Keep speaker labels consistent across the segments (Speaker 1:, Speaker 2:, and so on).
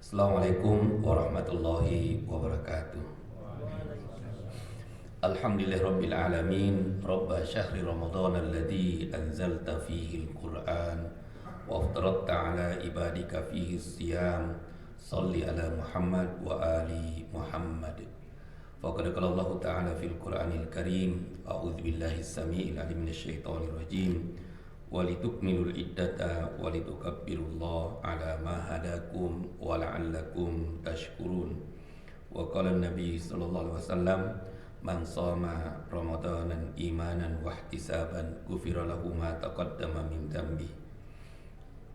Speaker 1: Assalamualaikum warahmatullahi wabarakatuh. Alhamdulillahirabbil alamin, Rabb syahri Ramadan alladzi anzalta fihi al-Qur'an wa aftaradta ala ibadika fihi as-siyam. Shalli ala Muhammad wa ali Muhammad. Faqad qala Allah Ta'ala fil Qur'anil Karim, a'udzu billahi as-sami'il 'alim minasy syaithanir rajim. Walitukmilul iddata walitukabbirullaha ala ma hadakum wa la'allakum tashkurun. Wa qala an-nabi sallallahu alaihi wasallam, man shoma ramadanan imanan wa ihtisaban ghufira lahu ma taqaddama min dhanbi.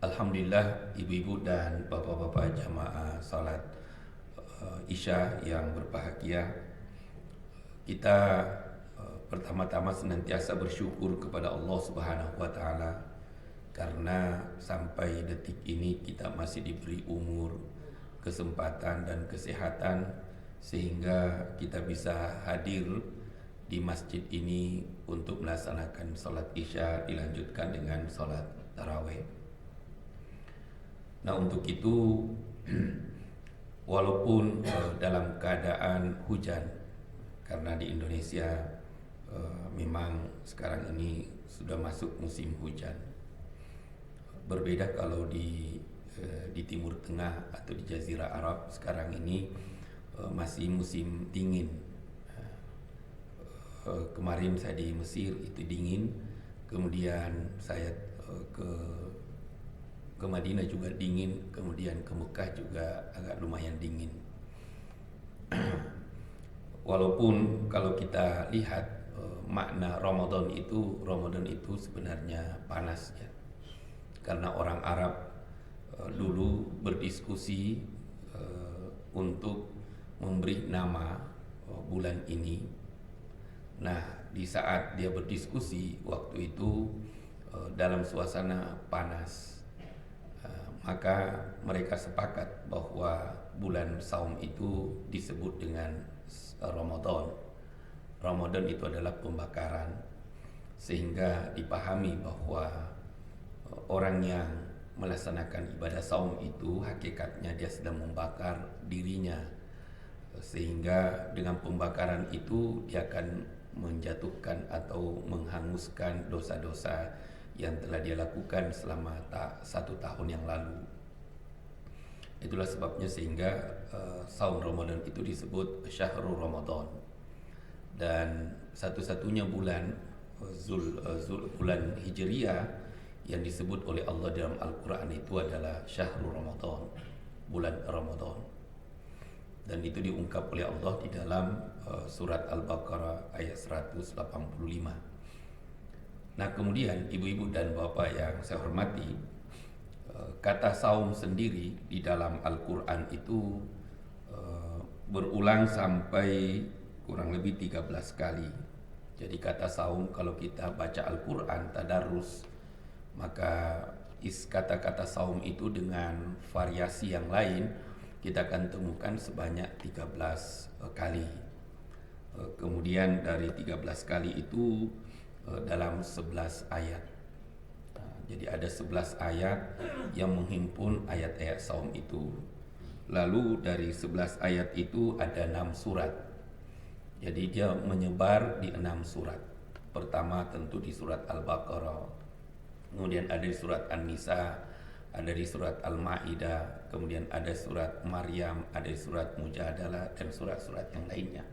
Speaker 1: Alhamdulillah, ibu-ibu dan bapak-bapak jamaah salat Isya yang berbahagia, kita pertama-tama senantiasa bersyukur kepada Allah Subhanahu wa taala karena sampai detik ini kita masih diberi umur, kesempatan dan kesehatan sehingga kita bisa hadir di masjid ini untuk melaksanakan salat Isya dilanjutkan dengan salat tarawih. Nah, untuk itu walaupun dalam keadaan hujan, karena di Indonesia memang sekarang ini sudah masuk musim hujan. Berbeda kalau di Timur Tengah atau di Jazirah Arab, sekarang ini masih musim dingin. Kemarin saya di Mesir itu dingin, kemudian saya ke Madinah juga dingin, kemudian ke Mekah juga agak lumayan dingin. Walaupun kalau kita lihat makna Ramadan itu sebenarnya panas ya. Karena orang Arab dulu berdiskusi untuk memberi nama bulan ini. Nah, di saat dia berdiskusi waktu itu dalam suasana panas, maka mereka sepakat bahwa bulan Saum itu disebut dengan Ramadan. Ramadan itu adalah pembakaran, sehingga dipahami bahwa orang yang melaksanakan ibadah saum itu hakikatnya dia sedang membakar dirinya, sehingga dengan pembakaran itu dia akan menjatuhkan atau menghanguskan dosa-dosa yang telah dia lakukan selama 1 tahun yang lalu. Itulah sebabnya sehingga saum Ramadan itu disebut Syahrul Ramadan. Dan satu-satunya bulan bulan Hijriyah yang disebut oleh Allah dalam Al-Quran itu adalah Syahrul Ramadan, bulan Ramadan. Dan itu diungkap oleh Allah di dalam surat Al-Baqarah ayat 185. Nah, kemudian ibu-ibu dan bapak yang saya hormati, kata saum sendiri di dalam Al-Quran itu berulang sampai kurang lebih 13 kali. Jadi kata saum kalau kita baca Al-Quran tadarus, maka kata-kata saum itu dengan variasi yang lain kita akan temukan sebanyak 13 kali. Kemudian dari 13 kali itu dalam 11 ayat. Jadi ada 11 ayat yang menghimpun ayat-ayat saum itu. Lalu dari 11 ayat itu ada 6 surat. Jadi dia menyebar di 6 surat. Pertama tentu di surat Al-Baqarah, kemudian ada di surat An-Nisa, ada di surat Al-Ma'idah, kemudian ada surat Maryam, ada di surat Mujadalah, dan surat-surat yang lainnya.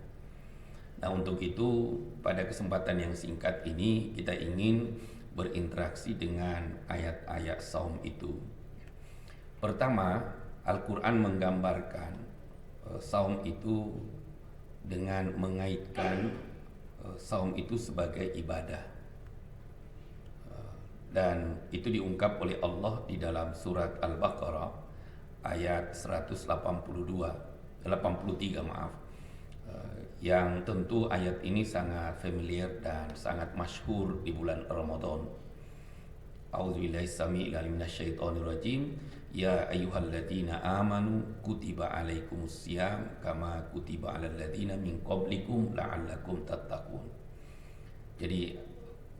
Speaker 1: Nah, untuk itu pada kesempatan yang singkat ini kita ingin berinteraksi dengan ayat-ayat saum itu. Pertama, Al-Quran menggambarkan saum itu dengan mengaitkan saum itu sebagai ibadah, dan itu diungkap oleh Allah di dalam surat Al-Baqarah ayat 183 yang tentu ayat ini sangat familiar dan sangat masyhur di bulan Ramadan. A'udzubillahi samii'il 'alim minasyaitonir rajim. Ya ayyuhalladzina amanu kutiba alaikumusiyam kama kutiba alal ladzina min qablikum la'allakum tattaqun. Jadi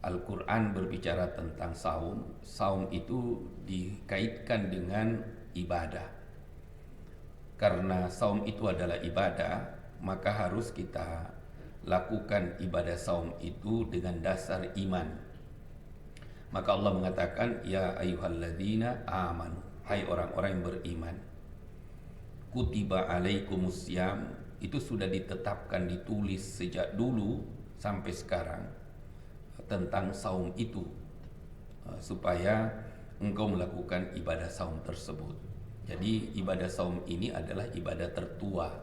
Speaker 1: Al-Quran berbicara tentang saum. Saum itu dikaitkan dengan ibadah. karena saum itu adalah ibadah, maka harus kita lakukan ibadah saum itu dengan dasar iman. Maka Allah mengatakan, ya ayyuhalladzina amanu, hai orang-orang yang beriman, kutiba alaikumusiyam, itu sudah ditetapkan, ditulis sejak dulu sampai sekarang tentang saum itu, supaya engkau melakukan ibadah saum tersebut. Jadi ibadah saum ini adalah ibadah tertua.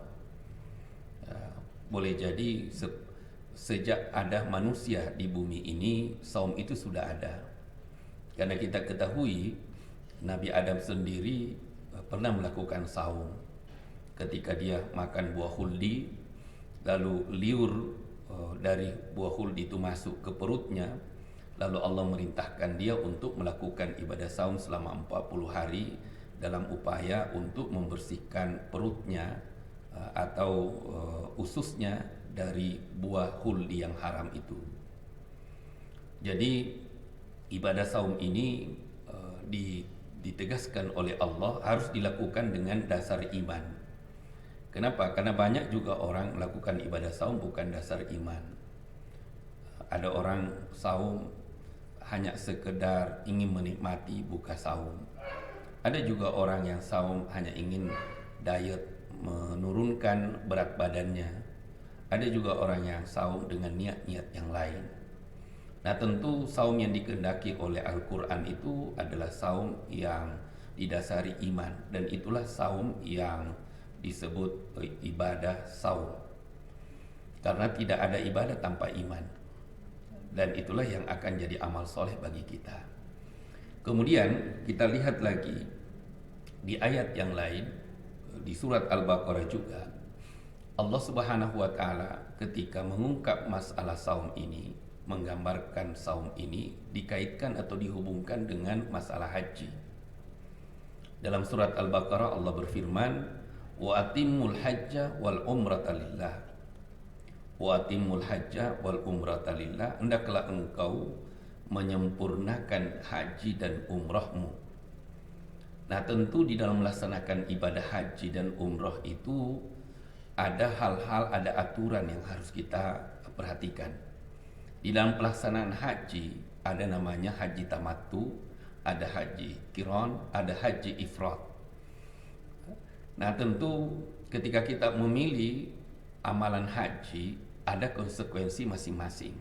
Speaker 1: Boleh jadi sejak ada manusia di bumi ini, saum itu sudah ada. Karena kita ketahui Nabi Adam sendiri pernah melakukan saum ketika dia makan buah huldi, lalu liur dari buah huldi itu masuk ke perutnya, lalu Allah merintahkan dia untuk melakukan ibadah saum selama 40 hari dalam upaya untuk membersihkan perutnya atau ususnya dari buah huldi yang haram itu. Jadi ibadah saum ini ditegaskan oleh Allah harus dilakukan dengan dasar iman. Kenapa? Karena banyak juga orang melakukan ibadah saum bukan dasar iman. Ada orang saum hanya sekedar ingin menikmati buka saum. Ada juga orang yang saum hanya ingin diet, menurunkan berat badannya. Ada juga orang yang saum dengan niat-niat yang lain. Nah, tentu saum yang dikehendaki oleh Al-Quran itu adalah saum yang didasari iman, dan itulah saum yang disebut ibadah saum. Karena tidak ada ibadah tanpa iman, dan itulah yang akan jadi amal soleh bagi kita. Kemudian kita lihat lagi di ayat yang lain, di surat Al-Baqarah juga, Allah Subhanahu wa Ta'ala ketika mengungkap masalah saum ini, menggambarkan saum ini dikaitkan atau dihubungkan dengan masalah haji. Dalam surat Al-Baqarah Allah berfirman, wa atimmul hajja wal umrata lillah. Wa atimmul hajja wal umrata lillah, hendaklah engkau menyempurnakan haji dan umrahmu. Nah, tentu di dalam melaksanakan ibadah haji dan umrah itu ada hal-hal, ada aturan yang harus kita perhatikan. Di dalam pelaksanaan haji ada namanya haji tamattu, ada haji qiran, ada haji ifrad. Nah, tentu ketika kita memilih amalan haji ada konsekuensi masing-masing.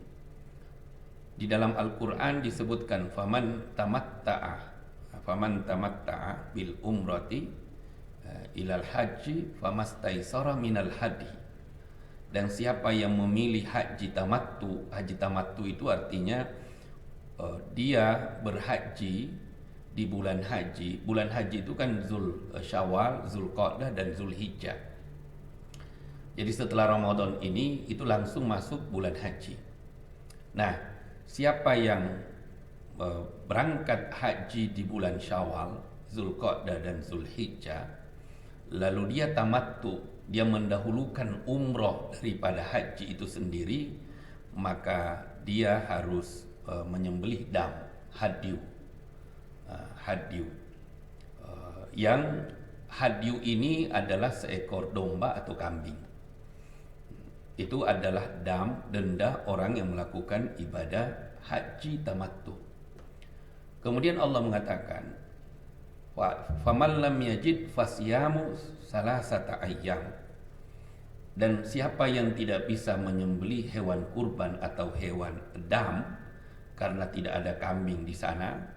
Speaker 1: Di dalam Al-Quran disebutkan faman tamatta'a bil umrati ilal haji famastaisara minal hadi. Dan siapa yang memilih haji tamattu itu artinya dia berhaji di bulan haji. Bulan haji itu kan Syawal, Zulqa'dah dan Zulhijjah. Jadi setelah Ramadan ini itu langsung masuk bulan haji. Nah, siapa yang berangkat haji di bulan Syawal, Zulqa'dah dan Zulhijjah, lalu dia tamattu, dia mendahulukan umroh daripada haji itu sendiri, maka dia harus menyembelih dam, hadyu. Yang hadyu ini adalah seekor domba atau kambing. Itu adalah denda orang yang melakukan ibadah haji tamattu. Kemudian Allah mengatakan, faman lam yajid fasyamu salasata ayyam. Dan siapa yang tidak bisa menyembelih hewan kurban atau hewan dam karena tidak ada kambing di sana,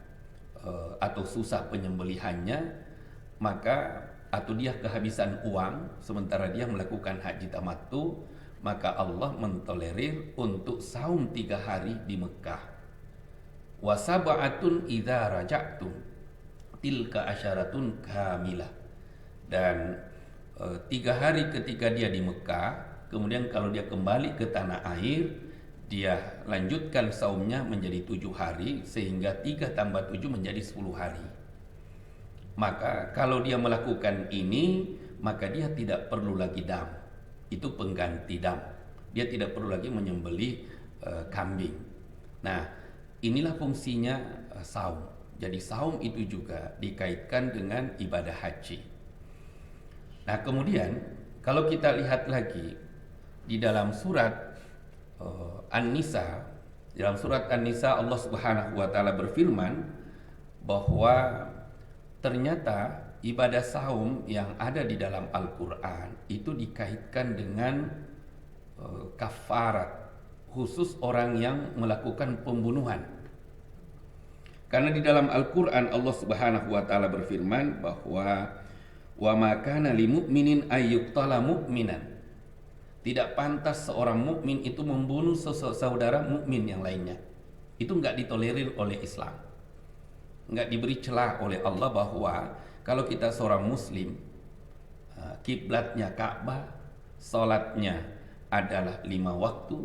Speaker 1: atau susah penyembelihannya, maka atau dia kehabisan uang sementara dia melakukan haji tamattu, maka Allah mentolerir untuk saum 3 hari di Mekah. Wa sab'atun idza raja'tum, tilka asyaratun kamilah. Dan 3 hari ketika dia di Mekah, kemudian kalau dia kembali ke tanah air, dia lanjutkan saumnya menjadi 7 hari, sehingga 3 tambah 7 menjadi 10 hari. Maka kalau dia melakukan ini, maka dia tidak perlu lagi dam. Itu pengganti dam. Dia tidak perlu lagi menyembelih kambing. Nah, inilah fungsinya saum. Jadi saum itu juga dikaitkan dengan ibadah haji. Nah, kemudian kalau kita lihat lagi di dalam surat An-Nisa, di dalam surat An-Nisa Allah Subhanahu wa taala berfirman bahwa ternyata ibadah saum yang ada di dalam Al-Qur'an itu dikaitkan dengan kafarat, khusus orang yang melakukan pembunuhan. Karena di dalam Al-Qur'an Allah Subhanahu wa taala berfirman bahwa wa ma kana lil mu'minin ay yuqtala mu'minan. Tidak pantas seorang mukmin itu membunuh saudara mukmin yang lainnya. Itu enggak ditolerir oleh Islam. Enggak diberi celah oleh Allah bahwa kalau kita seorang muslim, kiblatnya Ka'bah, salatnya adalah 5 waktu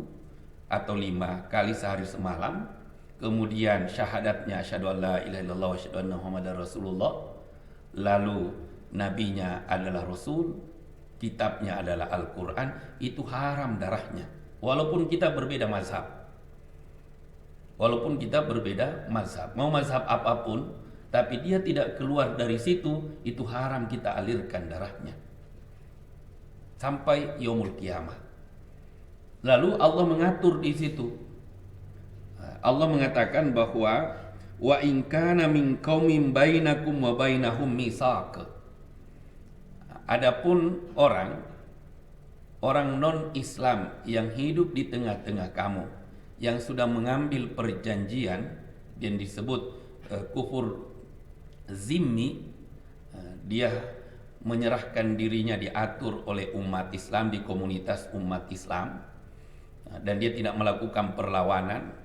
Speaker 1: atau 5 kali sehari semalam, kemudian syahadatnya asyhadu alla ilaha illallah wa asyhadu anna muhammadar rasulullah, lalu nabinya adalah rasul, kitabnya adalah Al-Quran, itu haram darahnya. Walaupun kita berbeda mazhab, mau mazhab apapun, tapi dia tidak keluar dari situ, itu haram kita alirkan darahnya sampai yaumul kiamah. Lalu Allah mengatur di situ. Allah mengatakan bahwa wa in kana min qaumin bainakum wa bainahum mitsaq. Adapun orang non-Islam yang hidup di tengah-tengah kamu, yang sudah mengambil perjanjian yang disebut kufur zimmi, dia menyerahkan dirinya diatur oleh umat Islam di komunitas umat Islam, dan dia tidak melakukan perlawanan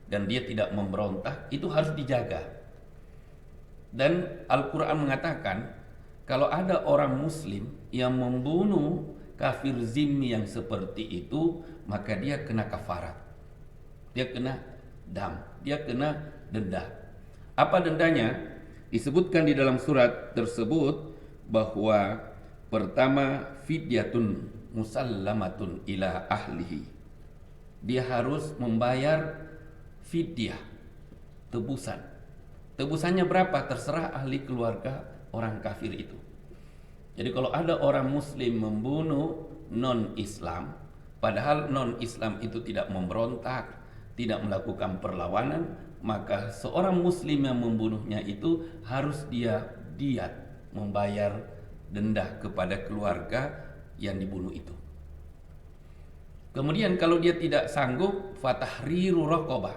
Speaker 1: dan dia tidak memberontak, itu harus dijaga. Dan Al-Quran mengatakan kalau ada orang muslim yang membunuh kafir zimmi yang seperti itu, maka dia kena kafarat, dia kena dam, dia kena denda. Apa dendanya? Disebutkan di dalam surat tersebut bahwa pertama, fidyatun musallamatun ila ahlihi. Dia harus membayar fidyah, tebusan. Tebusannya berapa? Terserah ahli keluarga orang kafir itu. Jadi kalau ada orang muslim membunuh non-Islam, padahal non-Islam itu tidak memberontak, tidak melakukan perlawanan, maka seorang muslim yang membunuhnya itu harus dia diat, membayar denda kepada keluarga yang dibunuh itu. Kemudian kalau dia tidak sanggup, fatahriru raqabah.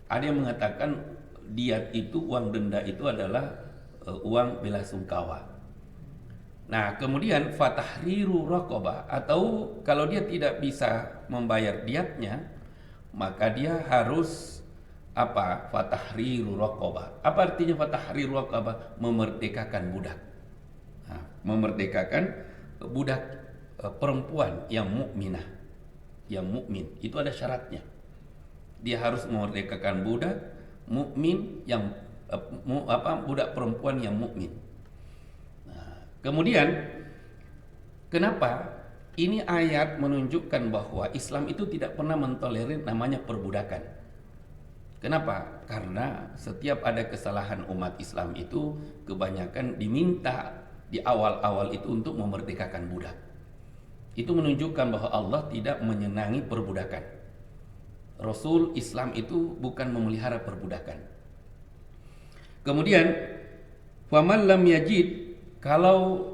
Speaker 1: Ada yang mengatakan diat itu, uang denda itu adalah uang bela sungkawa. Nah, kemudian fatahriru raqabah, atau kalau dia tidak bisa membayar diatnya, maka dia harus apa? Fatahriru raqabah. Apa artinya fatahriru raqabah? Memerdekakan budak. Nah, memerdekakan budak perempuan yang mukminah, yang mukmin. Itu ada syaratnya. Dia harus memerdekakan budak mukmin yang budak perempuan yang mukmin. Nah, kemudian kenapa ini ayat menunjukkan bahwa Islam itu tidak pernah mentolerir namanya perbudakan? Kenapa? Karena setiap ada kesalahan umat Islam itu kebanyakan diminta di awal-awal itu untuk memerdekakan budak. Itu menunjukkan bahwa Allah tidak menyenangi perbudakan. Rasul Islam itu bukan memelihara perbudakan. Kemudian faman lam yajid, kalau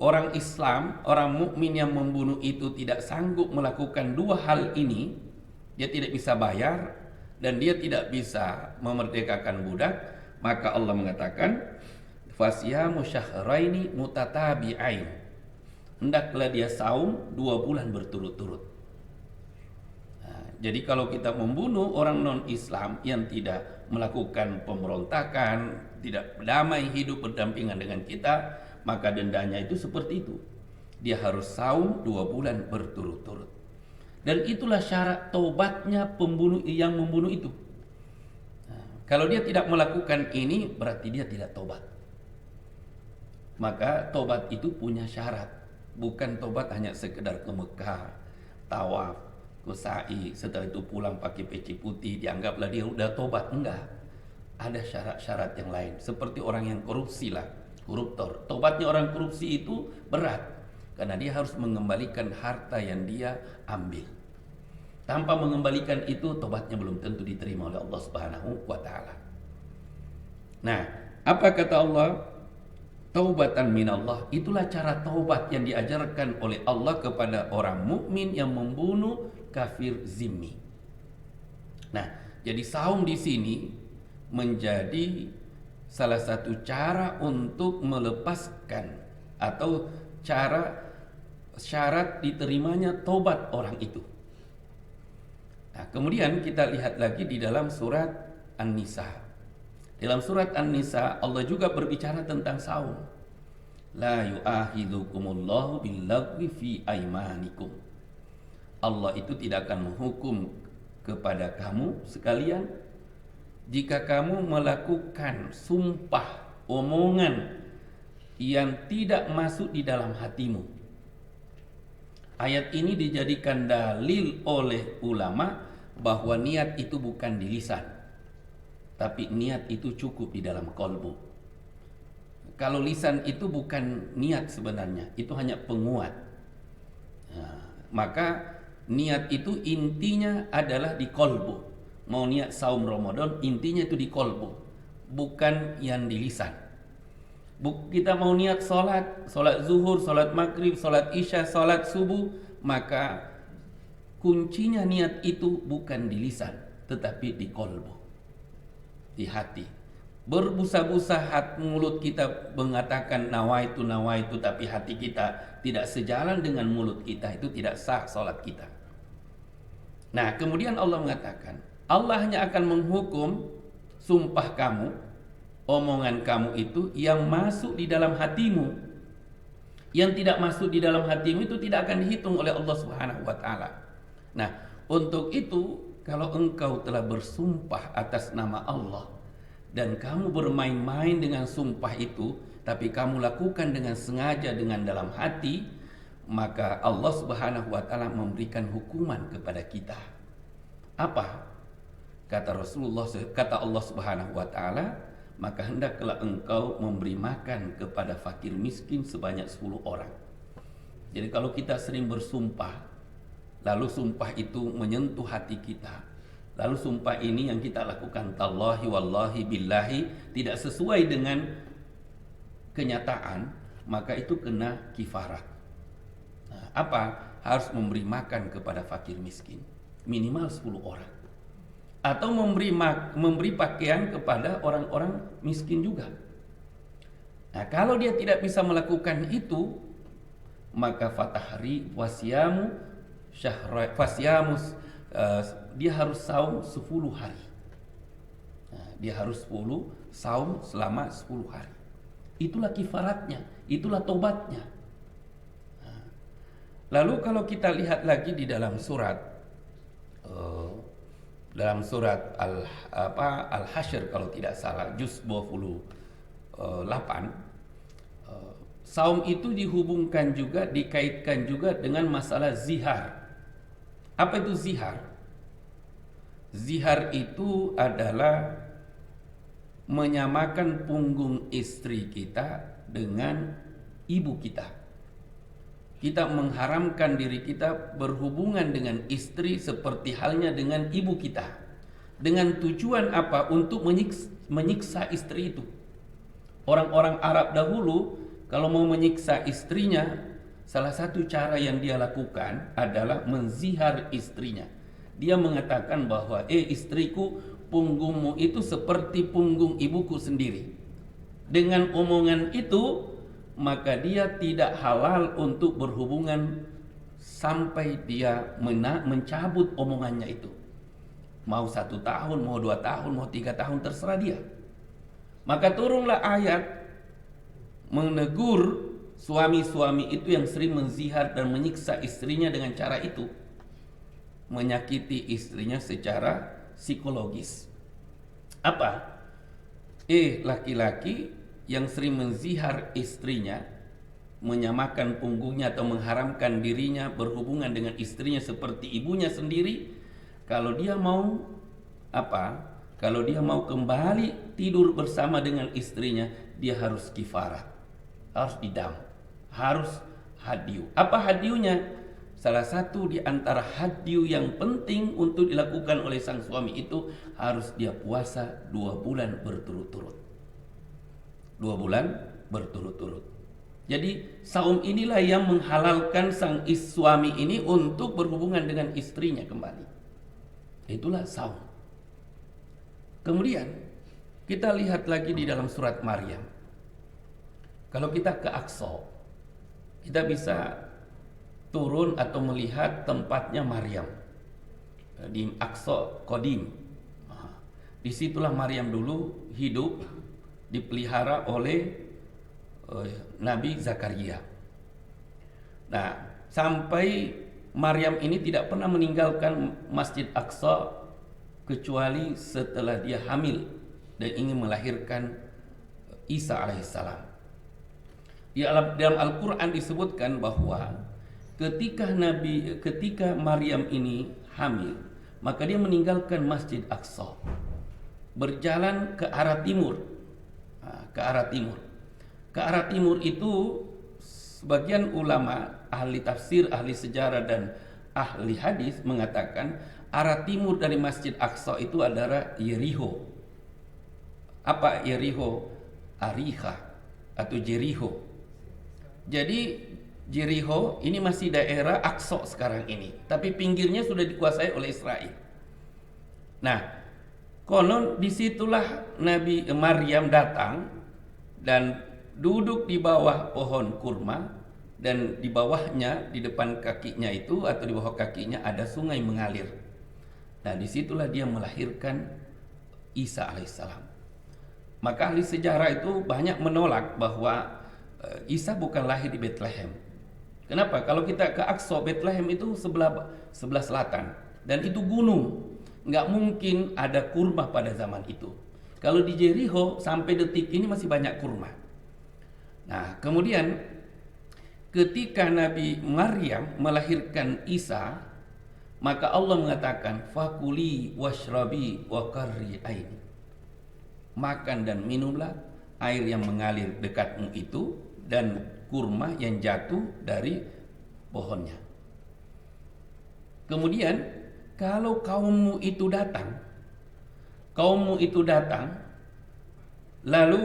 Speaker 1: orang Islam, orang mukmin yang membunuh itu tidak sanggup melakukan dua hal ini, dia tidak bisa bayar dan dia tidak bisa memerdekakan budak, maka Allah mengatakan fasyamu syahraini mutatabi'ain, hendaklah dia saum 2 bulan berturut-turut. Jadi kalau kita membunuh orang non-Islam yang tidak melakukan pemberontakan, tidak damai hidup berdampingan dengan kita, maka dendanya itu seperti itu. Dia harus saum 2 bulan berturut-turut. Dan itulah syarat taubatnya pembunuh yang membunuh itu. Kalau dia tidak melakukan ini, berarti dia tidak taubat. Maka taubat itu punya syarat. Bukan taubat hanya sekedar ke Mekah, tawaf, ke sa'i, setelah itu pulang pakai peci putih, dianggaplah dia udah tobat. Enggak, ada syarat-syarat yang lain. Seperti orang yang korupsi lah, koruptor. Tobatnya orang korupsi itu berat karena dia harus mengembalikan harta yang dia ambil. Tanpa mengembalikan itu, tobatnya belum tentu diterima oleh Allah Subhanahu wa taala. Nah, apa kata Allah? Taubatan minallah, itulah cara taubat yang diajarkan oleh Allah kepada orang mukmin yang membunuh kafir zimmi. Nah, jadi saum di sini menjadi salah satu cara untuk melepaskan atau cara syarat diterimanya taubat orang itu. Nah, kemudian kita lihat lagi di dalam surat An-Nisa. Dalam surat An-Nisa Allah juga berbicara tentang saum. La yu'akhidhukumullahu billaghwi fi aimanikum. Allah itu tidak akan menghukum kepada kamu sekalian jika kamu melakukan sumpah, omongan yang tidak masuk di dalam hatimu. Ayat ini dijadikan dalil oleh ulama bahwa niat itu bukan di lisan, tapi niat itu cukup di dalam kolbu. Kalau lisan itu bukan niat sebenarnya, itu hanya penguat. Nah, maka niat itu intinya adalah di kolbu. Mau niat saum Ramadan, intinya itu di kolbu, bukan yang di lisan. Kita mau niat sholat zuhur, sholat maghrib, sholat isya, sholat subuh, maka kuncinya niat itu bukan di lisan, tetapi di kolbu, di hati. Berbusa-busa mulut kita mengatakan nawaitu, tapi hati kita tidak sejalan dengan mulut kita, itu tidak sah sholat kita. Nah, kemudian Allah mengatakan, Allah hanya akan menghukum sumpah kamu, omongan kamu itu yang masuk di dalam hatimu. Yang tidak masuk di dalam hatimu itu tidak akan dihitung oleh Allah Subhanahu wa taala. Nah, untuk itu kalau engkau telah bersumpah atas nama Allah dan kamu bermain-main dengan sumpah itu, tapi kamu lakukan dengan sengaja dengan dalam hati, maka Allah Subhanahu wa taala memberikan hukuman kepada kita. Apa? Kata Allah Subhanahu wa taala, maka hendaklah engkau memberi makan kepada fakir miskin sebanyak 10 orang. Jadi kalau kita sering bersumpah, lalu sumpah itu menyentuh hati kita, lalu sumpah ini yang kita lakukan tallahi wallahi billahi tidak sesuai dengan kenyataan, maka itu kena kifarat. Nah, apa? Harus memberi makan kepada fakir miskin minimal 10 orang. Atau memberi pakaian kepada orang-orang miskin juga. Nah, kalau dia tidak bisa melakukan itu, maka fatahri wasyamu dia harus saum 10 hari. Nah, dia harus saum selama 10 hari. Itulah kifaratnya, itulah tobatnya. Nah, lalu kalau kita lihat lagi di dalam surat Al-Hasyr kalau tidak salah, juz 28, saum itu dihubungkan juga, dikaitkan juga dengan masalah zihar. Apa itu zihar? Zihar itu adalah menyamakan punggung istri kita dengan ibu kita. Kita mengharamkan diri kita berhubungan dengan istri seperti halnya dengan ibu kita. Dengan tujuan apa? Untuk menyiksa istri itu. Orang-orang Arab dahulu kalau mau menyiksa istrinya, salah satu cara yang dia lakukan adalah menzihar istrinya. Dia mengatakan bahwa istriku, punggungmu itu seperti punggung ibuku sendiri. Dengan omongan itu, maka dia tidak halal untuk berhubungan sampai dia mencabut omongannya itu. Mau 1 tahun, mau 2 tahun, mau 3 tahun, terserah dia. Maka turunlah ayat menegur suami-suami itu yang sering menzihar dan menyiksa istrinya dengan cara itu, menyakiti istrinya secara psikologis. Apa? Laki-laki yang sering menzihar istrinya, menyamakan punggungnya atau mengharamkan dirinya berhubungan dengan istrinya seperti ibunya sendiri, kalau dia mau kalau dia mau kembali tidur bersama dengan istrinya, dia harus kifarat. harus idam, harus hadyu. Apa hadyunya? Salah satu di antara hadyu yang penting untuk dilakukan oleh sang suami itu harus dia puasa 2 bulan berturut-turut. 2 bulan berturut-turut. Jadi saum inilah yang menghalalkan sang suami ini untuk berhubungan dengan istrinya kembali. Itulah saum. Kemudian kita lihat lagi di dalam surat Maryam. Kalau kita ke Aqsa, kita bisa turun atau melihat tempatnya Maryam di Aqsa Qadim. Disitulah Maryam dulu hidup, dipelihara oleh Nabi Zakaria. Nah, sampai Maryam ini tidak pernah meninggalkan Masjid Aqsa kecuali setelah dia hamil dan ingin melahirkan Isa alaihissalam. Di dalam Al-Quran disebutkan bahwa ketika Maryam ini hamil, maka dia meninggalkan Masjid Aqsa, berjalan ke arah timur. Ke arah timur itu sebagian ulama, ahli tafsir, ahli sejarah dan ahli hadis mengatakan arah timur dari Masjid Aqsa itu adalah Yeriho. Apa Yeriho? Ariha atau Jeriho. Jadi Jeriho ini masih daerah Aqsa sekarang ini, tapi pinggirnya sudah dikuasai oleh Israel. Nah, konon disitulah Nabi Maryam datang dan duduk di bawah pohon kurma, dan di bawahnya, di depan kakinya itu atau di bawah kakinya ada sungai mengalir. Nah, disitulah dia melahirkan Isa alaihissalam. Maka ahli sejarah itu banyak menolak bahwa Isa bukan lahir di Bethlehem. Kenapa? Kalau kita ke Aqsa, Bethlehem itu sebelah selatan dan itu gunung. Nggak mungkin ada kurma pada zaman itu. Kalau di Jericho sampai detik ini masih banyak kurma. Nah, kemudian ketika Nabi Maryam melahirkan Isa, maka Allah mengatakan fakuli washrabi wa qarri aini. Makan dan minumlah air yang mengalir dekatmu itu dan kurma yang jatuh dari pohonnya. Kemudian kalau kaummu itu datang, lalu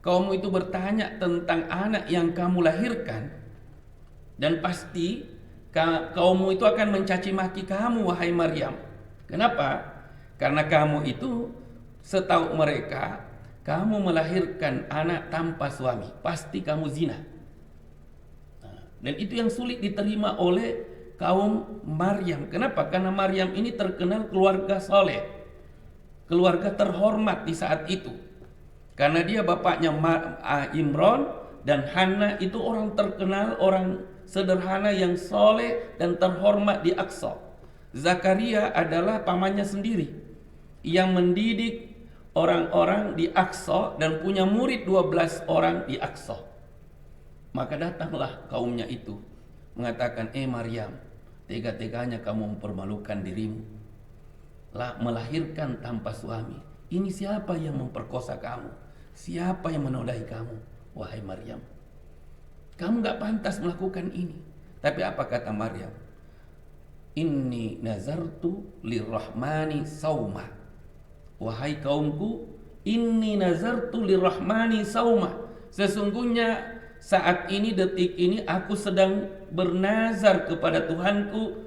Speaker 1: kaummu itu bertanya tentang anak yang kamu lahirkan, dan pasti kaummu itu akan mencaci maki kamu, wahai Maryam. Kenapa? Karena kamu itu, setahu mereka, kamu melahirkan anak tanpa suami, pasti kamu zina. Dan itu yang sulit diterima oleh kaum Maryam. Kenapa? Karena Maryam ini terkenal keluarga soleh, keluarga terhormat di saat itu. Karena dia bapaknya Imran dan Hana itu orang terkenal, orang sederhana yang soleh dan terhormat di Aqsa. Zakaria adalah pamannya sendiri yang mendidik orang-orang di Aqsa dan punya murid 12 orang di Aqsa. Maka datanglah kaumnya itu mengatakan, Maryam, tega-teganya kamu mempermalukan dirimu, melahirkan tanpa suami. Ini siapa yang memperkosa kamu? Siapa yang menodai kamu, wahai Maryam? Kamu gak pantas melakukan ini. Tapi apa kata Maryam? Inni nazartu lirrahmani sauma. Wahai kaumku, inni nazartu lirrahmani sauma. Sesungguhnya saat ini, detik ini, aku sedang bernazar kepada Tuhanku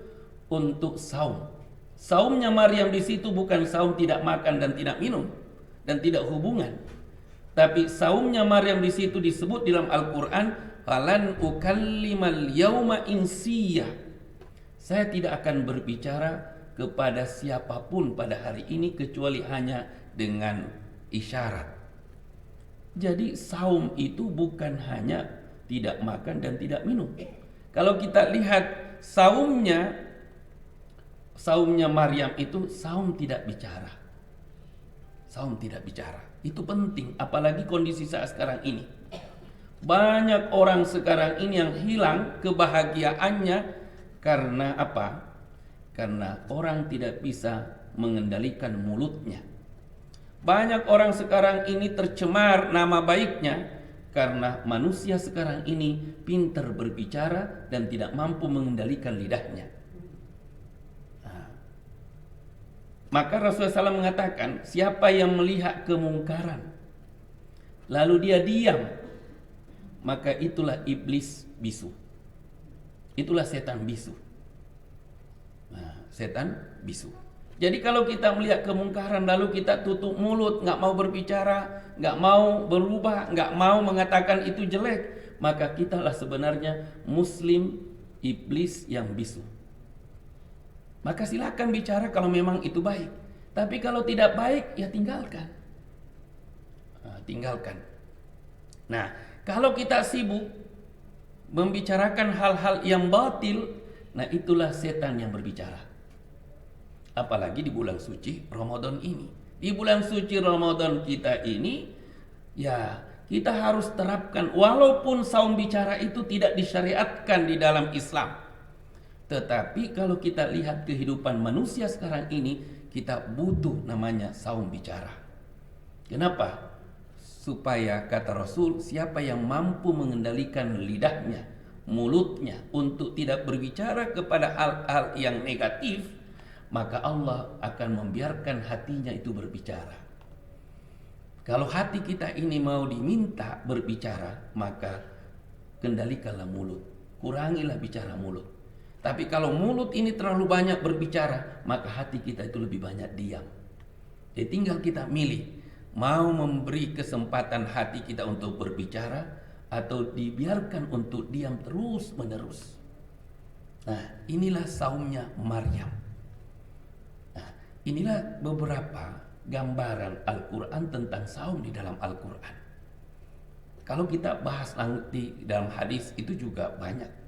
Speaker 1: untuk saum. Saumnya Maryam di situ bukan saum tidak makan dan tidak minum dan tidak hubungan. Tapi saumnya Maryam di situ disebut dalam Al-Quran, falan ukallimal yauma insiyah. Saya tidak akan berbicara kepada siapapun pada hari ini kecuali hanya dengan isyarat. Jadi saum itu bukan hanya tidak makan dan tidak minum. Kalau kita lihat saumnya Maryam itu saum tidak bicara. Saum tidak bicara. Itu penting, apalagi kondisi saat sekarang ini. Banyak orang sekarang ini yang hilang kebahagiaannya karena apa? Karena orang tidak bisa mengendalikan mulutnya. Banyak orang sekarang ini tercemar nama baiknya karena manusia sekarang ini pintar berbicara dan tidak mampu mengendalikan lidahnya. Maka Rasulullah SAW mengatakan, siapa yang melihat kemungkaran lalu dia diam, maka itulah iblis bisu. Itulah setan bisu. Setan bisu. Jadi kalau kita melihat kemungkaran lalu kita tutup mulut, nggak mau berbicara, nggak mau berubah, nggak mau mengatakan itu jelek, maka kitalah sebenarnya muslim iblis yang bisu. Maka silakan bicara kalau memang itu baik. Tapi kalau tidak baik, ya tinggalkan. Tinggalkan. Nah, kalau kita sibuk membicarakan hal-hal yang batil, nah itulah setan yang berbicara. Apalagi di bulan suci Ramadan ini. Di bulan suci Ramadan kita ini, ya kita harus terapkan, walaupun saum bicara itu tidak disyariatkan di dalam Islam. Tetapi kalau kita lihat kehidupan manusia sekarang ini, kita butuh namanya saum bicara. Kenapa? Supaya kata Rasul, siapa yang mampu mengendalikan lidahnya, mulutnya untuk tidak berbicara kepada hal-hal yang negatif, maka Allah akan membiarkan hatinya itu berbicara. Kalau hati kita ini mau diminta berbicara, maka kendalikanlah mulut, kurangilah bicara mulut. Tapi kalau mulut ini terlalu banyak berbicara, maka hati kita itu lebih banyak diam. Jadi tinggal kita milih, mau memberi kesempatan hati kita untuk berbicara, atau dibiarkan untuk diam terus menerus. Nah, inilah saumnya Maryam. Nah, inilah beberapa gambaran Al-Quran tentang saum di dalam Al-Quran. Kalau kita bahas nanti dalam hadis itu juga banyak.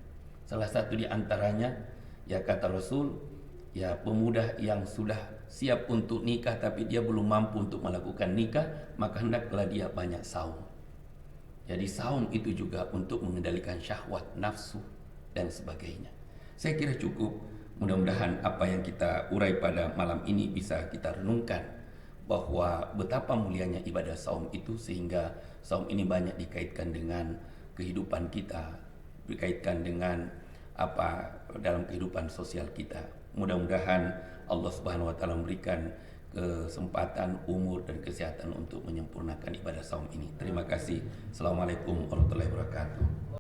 Speaker 1: Salah satu di antaranya, ya kata Rasul, ya pemuda yang sudah siap untuk nikah tapi dia belum mampu untuk melakukan nikah, maka hendaklah dia banyak saum. Jadi saum itu juga untuk mengendalikan syahwat, nafsu, dan sebagainya. Saya kira cukup. Mudah-mudahan apa yang kita urai pada malam ini bisa kita renungkan, bahwa betapa mulianya ibadah saum itu, sehingga saum ini banyak dikaitkan dengan kehidupan kita, dikaitkan dengan apa dalam kehidupan sosial kita. Mudah-mudahan Allah Subhanahu wa taala memberikan kesempatan, umur, dan kesehatan untuk menyempurnakan ibadah saum ini. Terima kasih. Assalamualaikum warahmatullahi wabarakatuh.